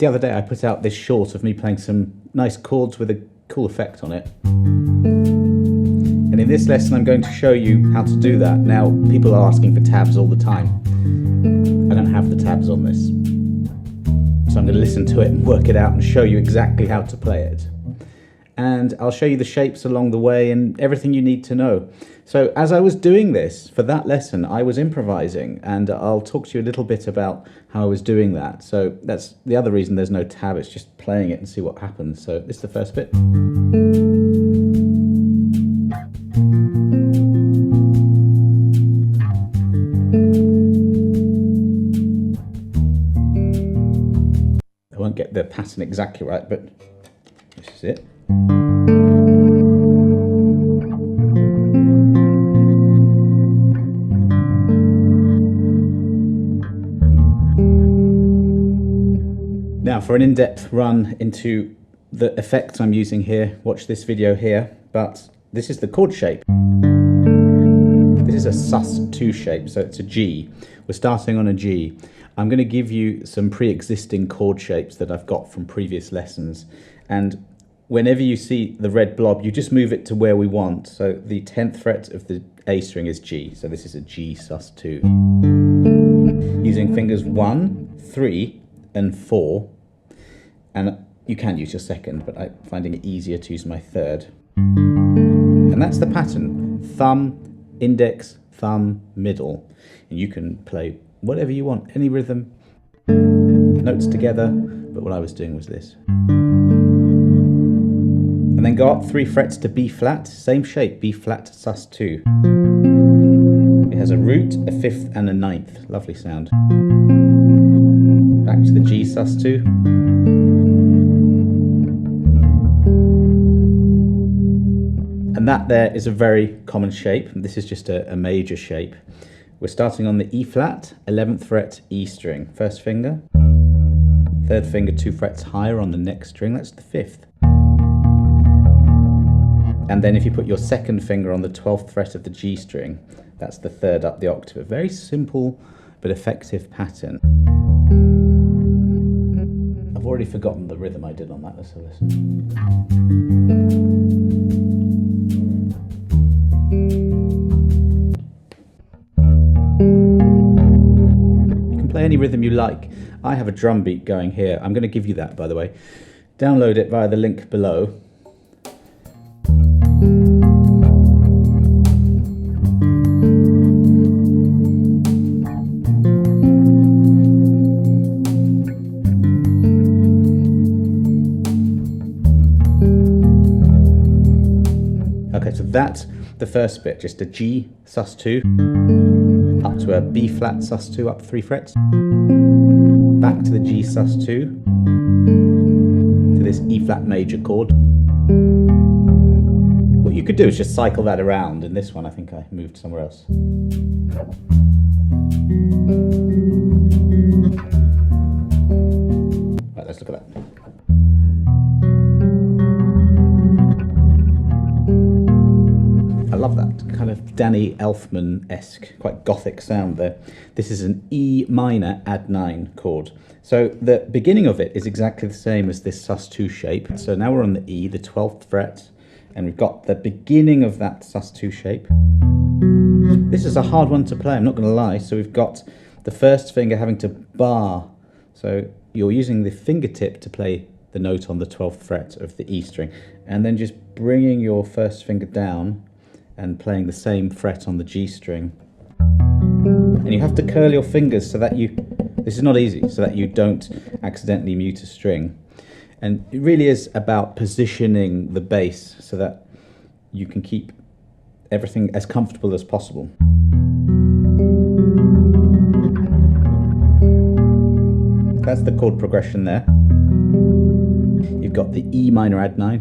the other day I put out this short of me playing some nice chords with a cool effect on it. And in this lesson I'm going to show you how to do that. Now, people are asking for tabs all the time. I don't have the tabs on this. So I'm going to listen to it and work it out and show you exactly how to play it. And I'll show you the shapes along the way and everything you need to know. So as I was doing this for that lesson, I was improvising, and I'll talk to you a little bit about how I was doing that. So that's the other reason there's no tab, it's just playing it and see what happens. So this is the first bit. I won't get the pattern exactly right, but this is it. Now for an in-depth run into the effects I'm using here, watch this video here, but this is the chord shape. This is a sus2 shape, so it's a G. We're starting on a G. I'm going to give you some pre-existing chord shapes that I've got from previous lessons, and whenever you see the red blob, you just move it to where we want. So the 10th fret of the A string is G, so this is a G sus2. Using fingers 1, 3 and 4, and you can use your second, but I'm finding it easier to use my third. And that's the pattern: thumb, index, thumb, middle. And you can play whatever you want, any rhythm, notes together, but what I was doing was this. And then go up 3 frets to B flat, same shape, B flat sus2. It has a root, a 5th and a 9th, lovely sound. Back to the G sus2. And that there is a very common shape. This is just a major shape. We're starting on the E flat, 11th fret E string, first finger. Third finger 2 frets higher on the next string, that's the 5th. And then if you put your second finger on the 12th fret of the G string, that's the 3rd up the octave. A very simple but effective pattern. I've already forgotten the rhythm I did on that, let's have a listen. Play any rhythm you like. I have a drum beat going here. I'm going to give you that, by the way. Download it via the link below. Okay, so that's the first bit, just a G sus2. Up to a B flat sus2, up 3 frets, back to the G sus2, to this E flat major chord. What you could do is just cycle that around. In this one I think I moved somewhere else. Right, let's look at that. I love that kind of Danny Elfman-esque, quite gothic sound there. This is an E minor add 9 chord. So the beginning of it is exactly the same as this sus2 shape. So now we're on the E, the 12th fret, and we've got the beginning of that sus2 shape. This is a hard one to play, I'm not going to lie. So we've got the first finger having to bar. So you're using the fingertip to play the note on the 12th fret of the E string, and then just bringing your first finger down and playing the same fret on the G string. And you have to curl your fingers so that this is not easy, so that you don't accidentally mute a string. And it really is about positioning the bass so that you can keep everything as comfortable as possible. That's the chord progression there. You've got the E minor add 9.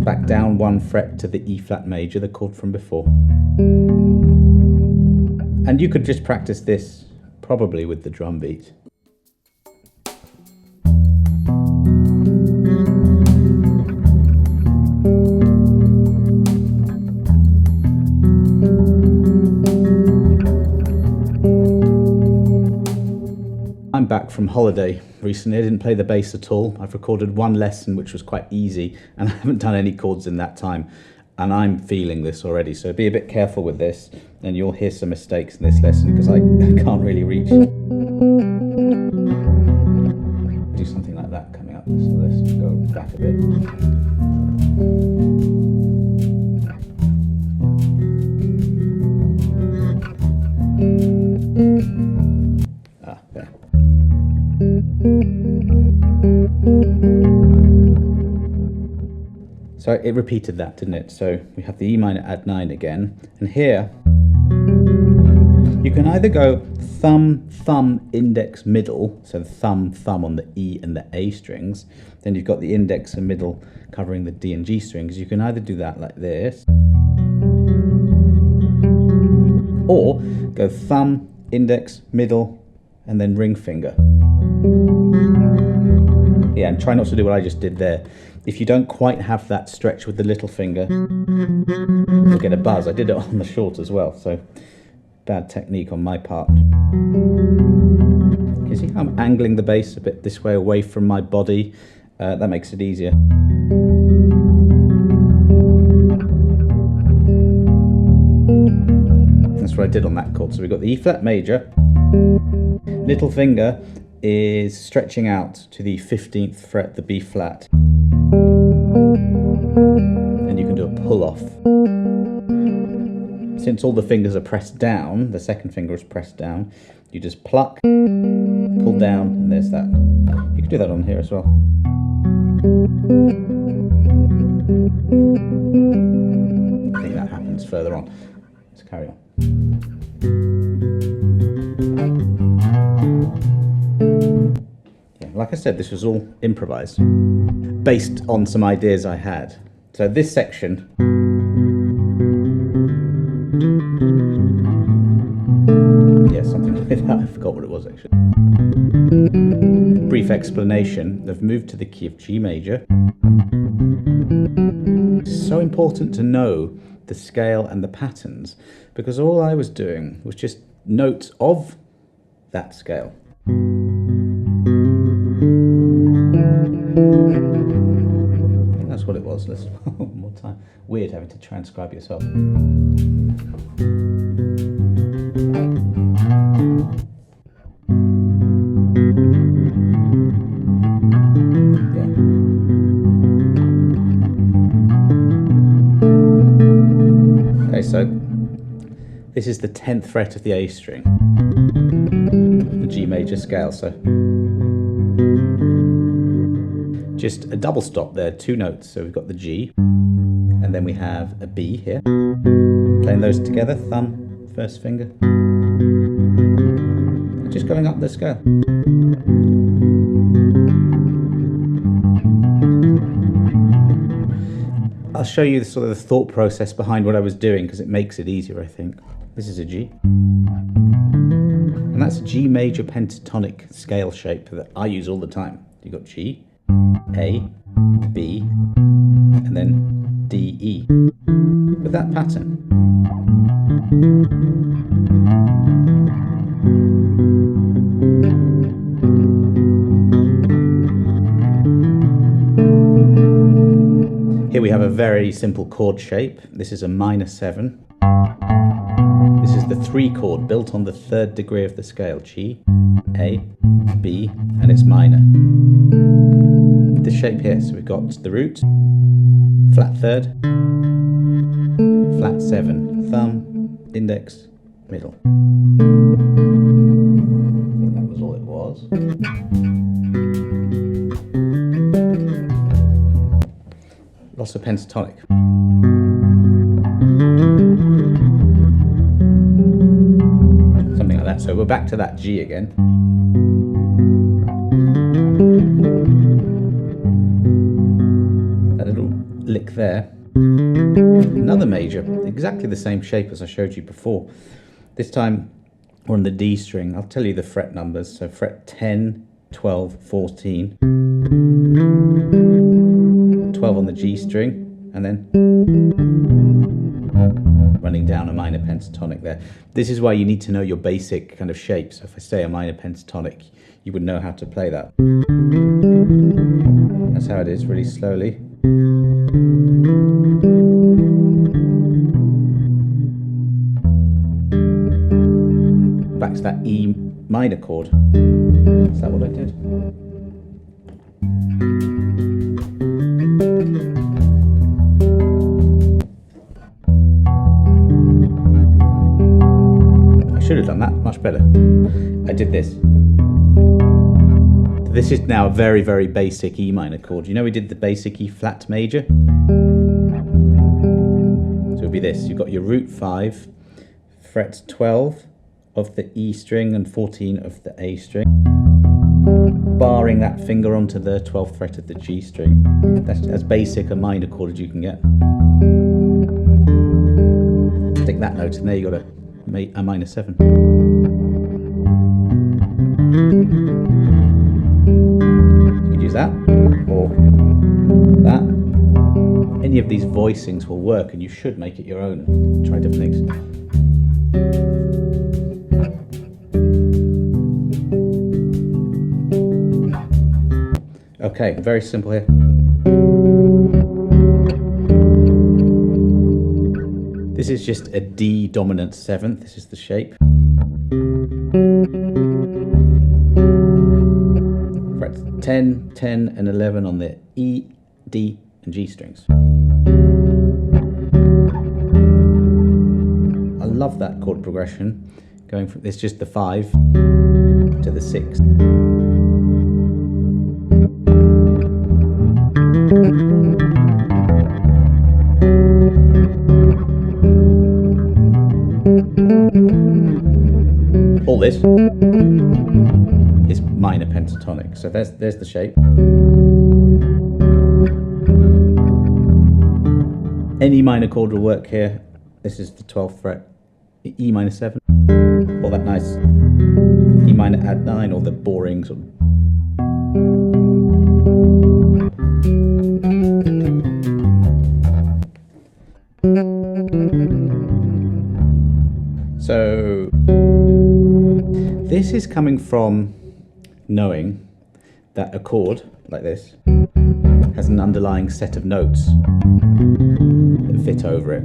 Back down 1 fret to the E flat major, the chord from before. And you could just practice this probably with the drum beat. I'm back from holiday recently. I didn't play the bass at all. I've recorded one lesson which was quite easy, and I haven't done any chords in that time, and I'm feeling this already, so be a bit careful with this, and you'll hear some mistakes in this lesson because I can't really reach. Do something like that coming up, so let's go back a bit. There. So it repeated that, didn't it? So we have the E minor add 9 again, and here you can either go thumb, thumb, index, middle, so thumb, thumb on the E and the A strings, then you've got the index and middle covering the D and G strings. You can either do that like this, or go thumb, index, middle, and then ring finger. Yeah, and try not to do what I just did there. If you don't quite have that stretch with the little finger, you'll get a buzz. I did it on the short as well, so bad technique on my part. You see how I'm angling the bass a bit this way away from my body? That makes it easier. That's what I did on that chord. So we've got the E flat major. Little finger is stretching out to the 15th fret, the B flat. And you can do a pull off. Since all the fingers are pressed down, the second finger is pressed down, you just pluck, pull down, and there's that. You can do that on here as well. I think that happens further on. Let's carry on. Yeah, like I said, this was all improvised, based on some ideas I had. So this section, yeah, something like that. I forgot what it was actually. Brief explanation. They've moved to the key of G major. It's so important to know the scale and the patterns, because all I was doing was just notes of that scale. I think that's what it was. Let's one more time. Weird having to transcribe yourself. Okay, so this is the 10th fret of the A string, the G major scale. So just a double stop there, 2 notes. So we've got the G, and then we have a B here. Playing those together, thumb, first finger, and just going up the scale. I'll show you sort of the thought process behind what I was doing, because it makes it easier, I think. This is a G, and that's a G major pentatonic scale shape that I use all the time. You've got G, A, B, and then D, E, with that pattern. Here we have a very simple chord shape. This is a minor 7. This is the 3 chord built on the 3rd degree of the scale. G, A, B, and it's minor. This shape here, so we've got the root, flat 3rd, flat 7, thumb, index, middle. I think that was all it was. Lots of pentatonic. Something like that. So we're back to that G again. That little lick there. Another major, exactly the same shape as I showed you before. This time we're on the D string. I'll tell you the fret numbers. So fret 10, 12, 14. 12 on the G string, and then running down a minor pentatonic there. This is why you need to know your basic kind of shapes. So if I say a minor pentatonic, you would know how to play that. That's how it is, really slowly. Back to that E minor chord. Is that what I did? I should have done that much better. I did this. This is now a very, very basic E minor chord. You know we did the basic E flat major? So it'll be this. You've got your root 5, fret 12 of the E string and 14 of the A string, barring that finger onto the 12th fret of the G string. That's as basic a minor chord as you can get. Stick that note in there, you got a minor 7. You could use that, or that. Any of these voicings will work, and you should make it your own. Try different things. Okay, very simple here. This is just a D dominant 7th. This is the shape. Frets 10, 10 and 11 on the E, D and G strings. I love that chord progression. Going from, it's just the 5 to the 6. All this is minor pentatonic, so there's the shape. Any minor chord will work here. This is the 12th fret, E minor 7, or that nice E minor add 9, or the boring sort of. So this is coming from knowing that a chord like this has an underlying set of notes that fit over it.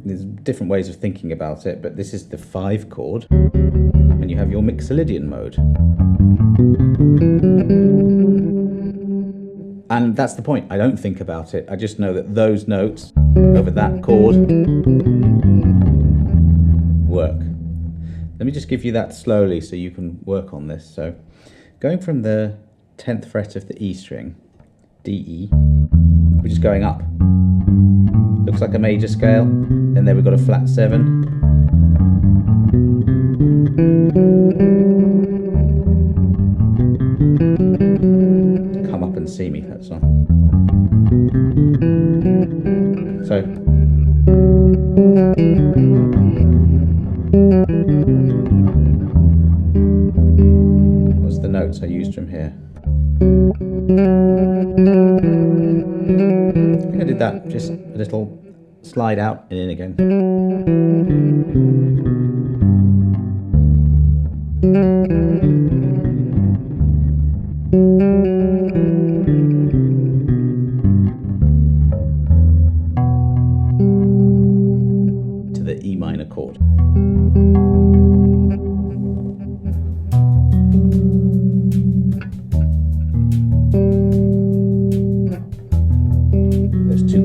There's different ways of thinking about it, but this is the 5 chord, and you have your Mixolydian mode. And that's the point. I don't think about it. I just know that those notes over that chord work. Let me just give you that slowly so you can work on this. So going from the 10th fret of the E string, D, E, we're just going up. Looks like a major scale, and then we've got a flat 7. Come up and see me, that song. So what's the notes I used from here? I think I did that, just a little slide out and in again. To the E minor chord.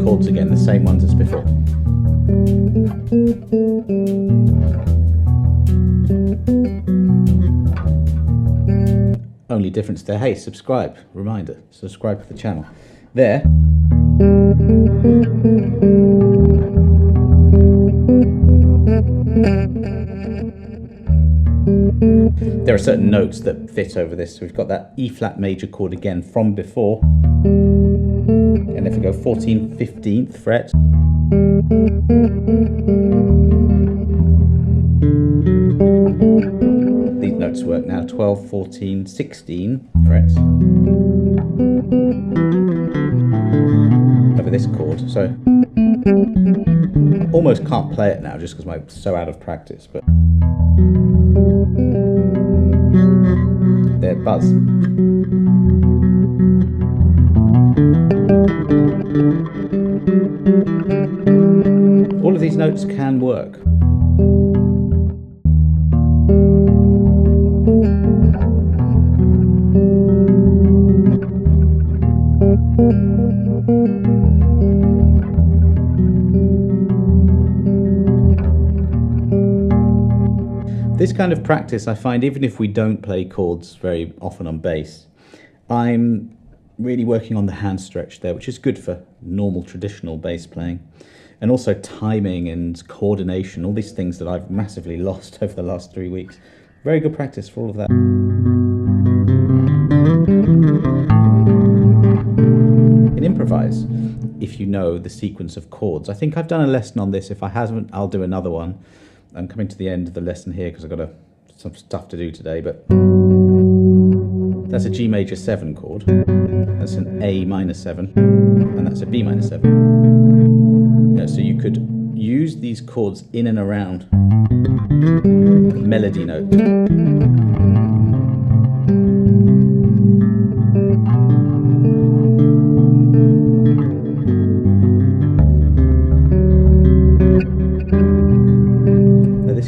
Chords again, the same ones as before. Only difference there, hey, subscribe, reminder, subscribe to the channel. There. There are certain notes that fit over this, so we've got that E flat major chord again from before. And if we go 14th, 15th fret, these notes work now, 12, 14, 16 frets over this chord. So I almost can't play it now just because I'm so out of practice, but their buzz. All of these notes can work. This kind of practice, I find, even if we don't play chords very often on bass, I'm really working on the hand stretch there, which is good for normal traditional bass playing. And also timing and coordination, all these things that I've massively lost over the last 3 weeks. Very good practice for all of that. You can improvise if you know the sequence of chords. I think I've done a lesson on this. If I haven't, I'll do another one. I'm coming to the end of the lesson here because I've got some stuff to do today, but that's a G major 7 chord, that's an A minor 7, and that's a B minor 7. So you could use these chords in and around melody notes.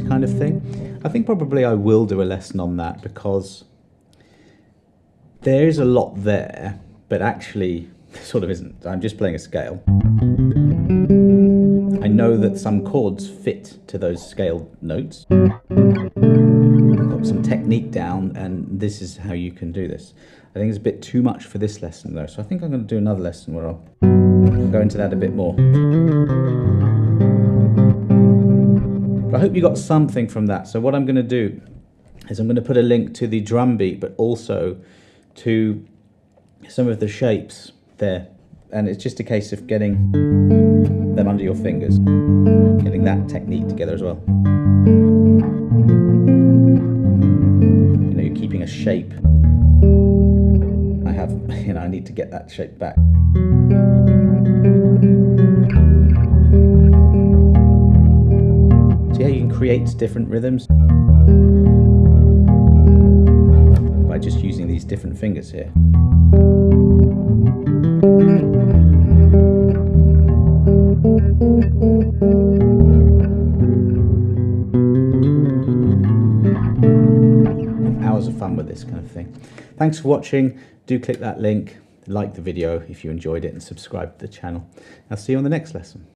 Kind of thing. I think probably I will do a lesson on that because there is a lot there, but actually there sort of isn't. I'm just playing a scale. I know that some chords fit to those scale notes. I've got some technique down, and this is how you can do this. I think it's a bit too much for this lesson though, so I think I'm going to do another lesson where I'll go into that a bit more. I hope you got something from that. So what I'm going to do is I'm going to put a link to the drum beat, but also to some of the shapes there. And it's just a case of getting them under your fingers, getting that technique together as well. You know, you're keeping a shape. I need to get that shape back. So yeah, you can create different rhythms by just using these different fingers here. Hours of fun with this kind of thing. Thanks for watching. Do click that link, like the video if you enjoyed it, and subscribe to the channel. I'll see you on the next lesson.